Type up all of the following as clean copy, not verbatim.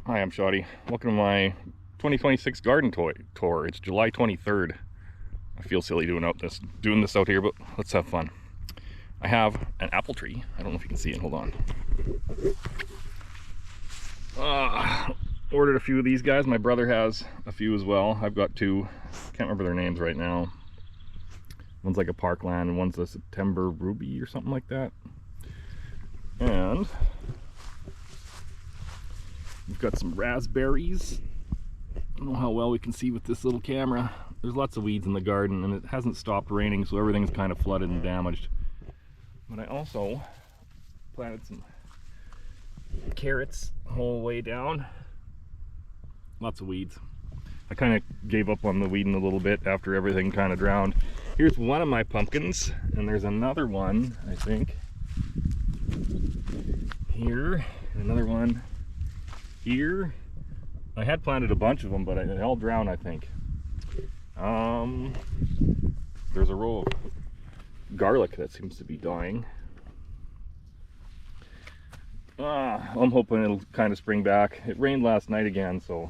Hi, I'm Shoddy. Welcome to my 2026 garden tour. It's July 23rd. I feel silly doing this out here, but let's have fun. I have an apple tree. I don't know if you can see it. Hold on. Ordered a few of these guys. My brother has a few as well. I've got two. Can't remember their names right now. One's like a Parkland and one's a September Ruby or something like that. And we've got some raspberries. I don't know how well we can see with this little camera. There's lots of weeds in the garden and it hasn't stopped raining, so everything's kind of flooded and damaged. But I also planted some carrots the whole way down. Lots of weeds. I kind of gave up on the weeding a little bit after everything kind of drowned. Here's one of my pumpkins, and there's another one, I think, here, and another one here. I had planted a bunch of them, but they all drowned, I think. There's a row of garlic that seems to be dying. I'm hoping it'll kind of spring back. It rained last night again, so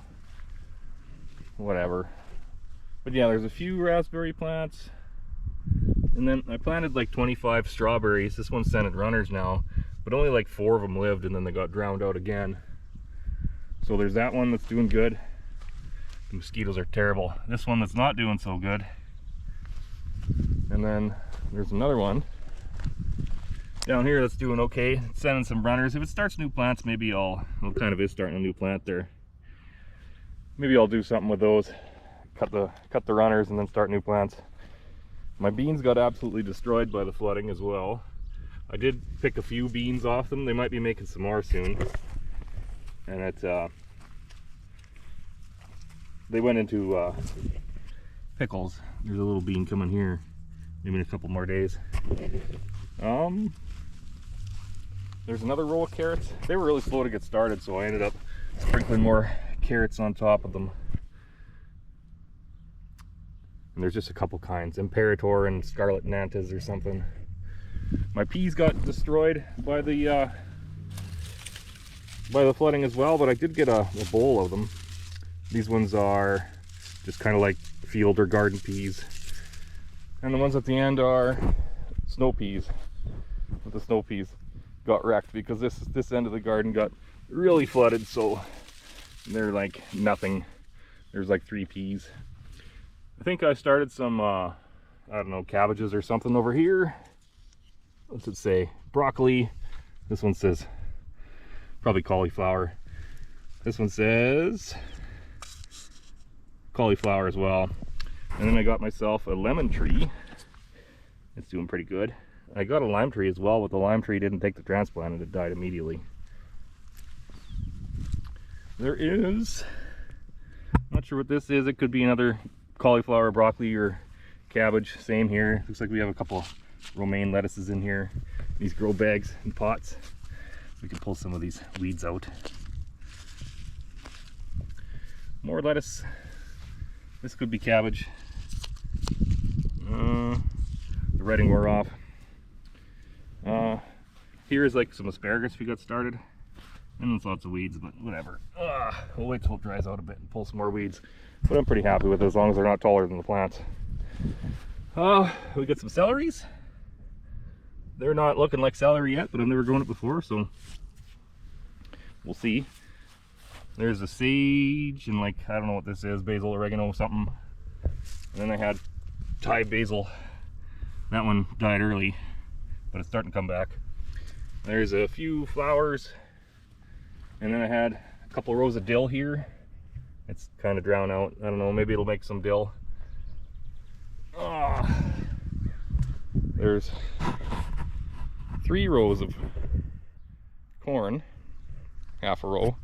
whatever. But yeah, there's a few raspberry plants. And then I planted like 25 strawberries. This one's scented runners now, but only like 4 of them lived and then they got drowned out again. So there's that one that's doing good. The mosquitoes are terrible. This one that's not doing so good. And then there's another one down here that's doing okay. It's sending some runners. If it starts new plants, maybe well, kind of is starting a new plant there. Maybe I'll do something with those. Cut the runners and then start new plants. My beans got absolutely destroyed by the flooding as well. I did pick a few beans off them. They might be making some more soon. And it's they went into pickles. There's a little bean coming here. Maybe in a couple more days. There's another row of carrots. They were really slow to get started, so I ended up sprinkling more carrots on top of them. And there's just a couple kinds, Imperator and Scarlet Nantes or something. My peas got destroyed by the flooding as well, but I did get a bowl of them. These ones are just kind of like field or garden peas. And the ones at the end are snow peas. But the snow peas got wrecked because this end of the garden got really flooded, so they're like nothing. There's like 3 peas. I think I started some, I don't know, cabbages or something over here. What's it say? Broccoli. This one says probably cauliflower. This one says cauliflower as well. And then I got myself a lemon tree. It's doing pretty good. I got a lime tree as well, but the lime tree didn't take the transplant and it died immediately. There is, not sure what this is. It could be another cauliflower, broccoli, or cabbage. Same here. Looks like we have a couple romaine lettuces in here. These grow bags and pots. We can pull some of these weeds out. More lettuce. This could be cabbage. The redding wore off. Here is like some asparagus we got started. And there's lots of weeds, but whatever. We'll wait till it dries out a bit and pull some more weeds. But I'm pretty happy with it as long as they're not taller than the plants. We got some celeries. They're not looking like celery yet, but I've never grown it before, so we'll see. There's a sage and like, I don't know what this is, basil, oregano, something. And then I had Thai basil. That one died early, but it's starting to come back. There's a few flowers. And then I had a couple rows of dill here. It's kind of drowned out. I don't know, maybe it'll make some dill. There's 3 rows of corn, half a row.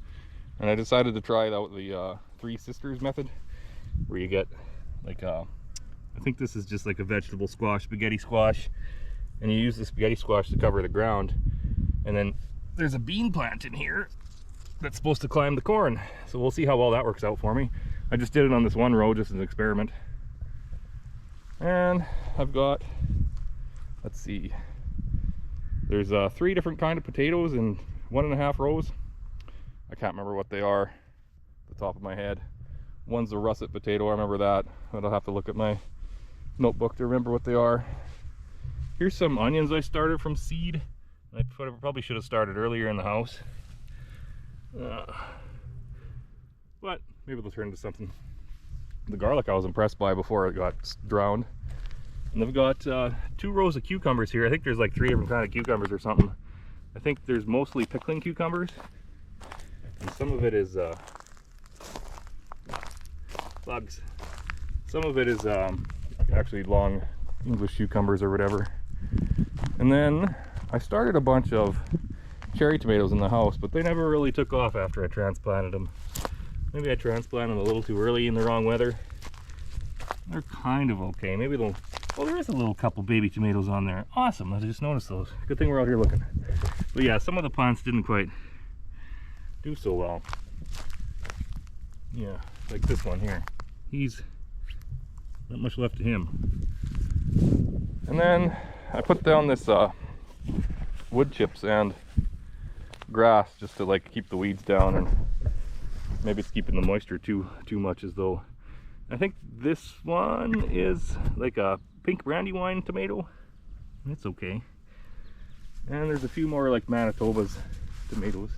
And I decided to try out the 3 sisters method, where you get like I think this is just like a vegetable squash, spaghetti squash. And you use the spaghetti squash to cover the ground. And then there's a bean plant in here that's supposed to climb the corn, so we'll see how well that works out for me. I just did it on this one row just as an experiment. And I've got, let's see, there's 3 different kind of potatoes in 1.5 rows. I can't remember what they are. the top of my head. One's a russet potato, I remember that, but I'll have to look at my notebook to remember what they are. Here's some onions I started from seed. I probably should have started earlier in the house. But maybe they'll turn into something. The garlic I was impressed by before it got drowned. And they've got 2 rows of cucumbers here. I think there's like 3 different kind of cucumbers or something. I think there's mostly pickling cucumbers. And some of it is bugs. Some of it is actually long English cucumbers or whatever. And then I started a bunch of cherry tomatoes in the house, but they never really took off after I transplanted them. Maybe I transplanted them a little too early in the wrong weather. They're kind of okay. Maybe they'll... Oh, there is a little couple baby tomatoes on there. Awesome, I just noticed those. Good thing we're out here looking. But yeah, some of the plants didn't quite do so well. Yeah, like this one here. He's not much left of him. And then I put down this wood chips and grass just to like keep the weeds down, and maybe it's keeping the moisture too much, as though. I think this one is like a pink brandywine tomato. It's okay. And there's a few more like Manitoba's tomatoes.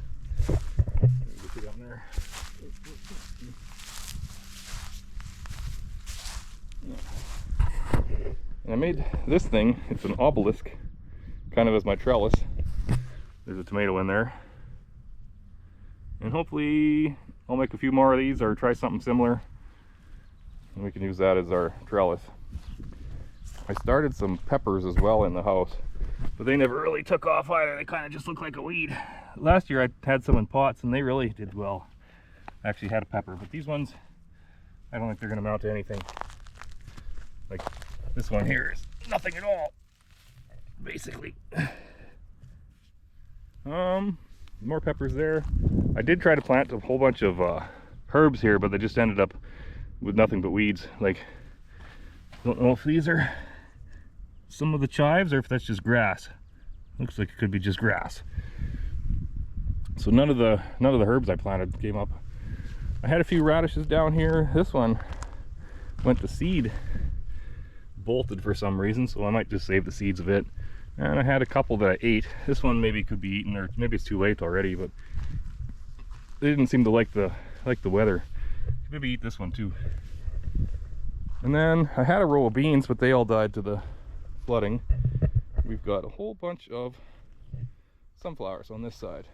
Let me get it on there. And I made this thing, it's an obelisk, kind of as my trellis. There's a tomato in there. And hopefully I'll make a few more of these or try something similar. And we can use that as our trellis. I started some peppers as well in the house, but they never really took off either. They kind of just look like a weed. Last year I had some in pots and they really did well. I actually had a pepper, but these ones, I don't think they're going to amount to anything. Like this one here is nothing at all, basically. More peppers there. I did try to plant a whole bunch of herbs here, but they just ended up with nothing but weeds. Like, don't know if these are some of the chives or if that's just grass. Looks like it could be just grass. So none of the herbs I planted came up. I had a few radishes down here. This one went to seed, bolted for some reason, so I might just save the seeds of it. And I had a couple that I ate. This one maybe could be eaten, or maybe it's too late already, but they didn't seem to like the weather. Maybe eat this one too. And then I had a row of beans, but they all died to the flooding. We've got a whole bunch of sunflowers on this side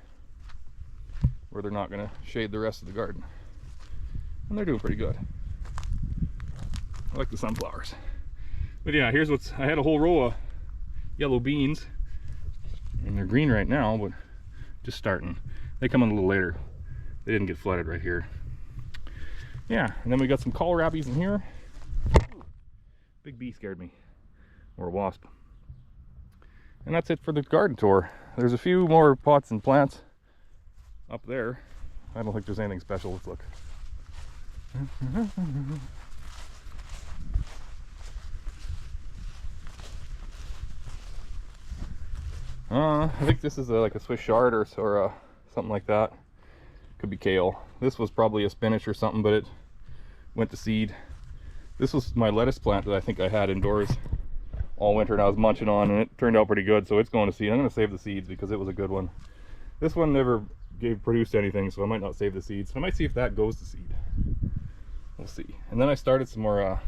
where they're not going to shade the rest of the garden. And they're doing pretty good. I like the sunflowers. But yeah, here's what's... I had a whole row of yellow beans, and they're green right now, but just starting. They come in a little later. They didn't get flooded right here. Yeah, and then we got some kohlrabies in here. Ooh, big bee scared me, or a wasp. And that's it for the garden tour. There's a few more pots and plants up there. I don't think there's anything special. Let's look. I think this is like a Swiss chard or something like that. Could be kale. This was probably a spinach or something, but it went to seed. This was my lettuce plant that I think I had indoors all winter and I was munching on, and it turned out pretty good, so it's going to seed. I'm going to save the seeds because it was a good one. This one never produced anything, so I might not save the seeds. I might see if that goes to seed. We'll see. And then I started some more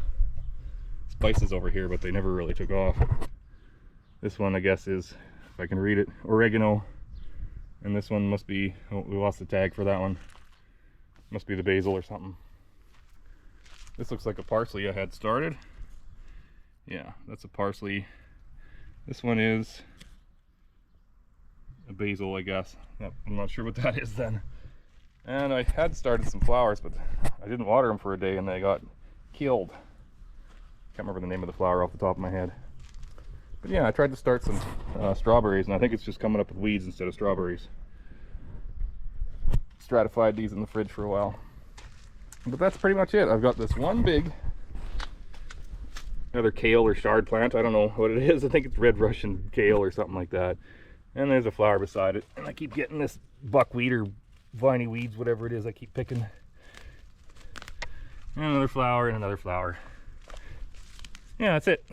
spices over here, but they never really took off. This one, I guess, is, if I can read it, oregano. And this one must be, oh, we lost the tag for that one. Must be the basil or something. This looks like a parsley I had started. Yeah, that's a parsley. This one is a basil, I guess. Yep, I'm not sure what that is then. And I had started some flowers, but I didn't water them for a day and they got killed. Can't remember the name of the flower off the top of my head. But yeah, I tried to start some strawberries, and I think it's just coming up with weeds instead of strawberries. Stratified these in the fridge for a while. But that's pretty much it. I've got this one big, another kale or chard plant. I don't know what it is. I think it's red Russian kale or something like that. And there's a flower beside it. And I keep getting this buckwheat or viney weeds, whatever it is I keep picking. And another flower and another flower. Yeah, that's it.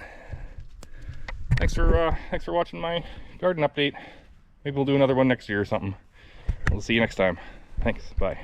Thanks for watching my garden update. Maybe we'll do another one next year or something. We'll see you next time. Thanks. Bye.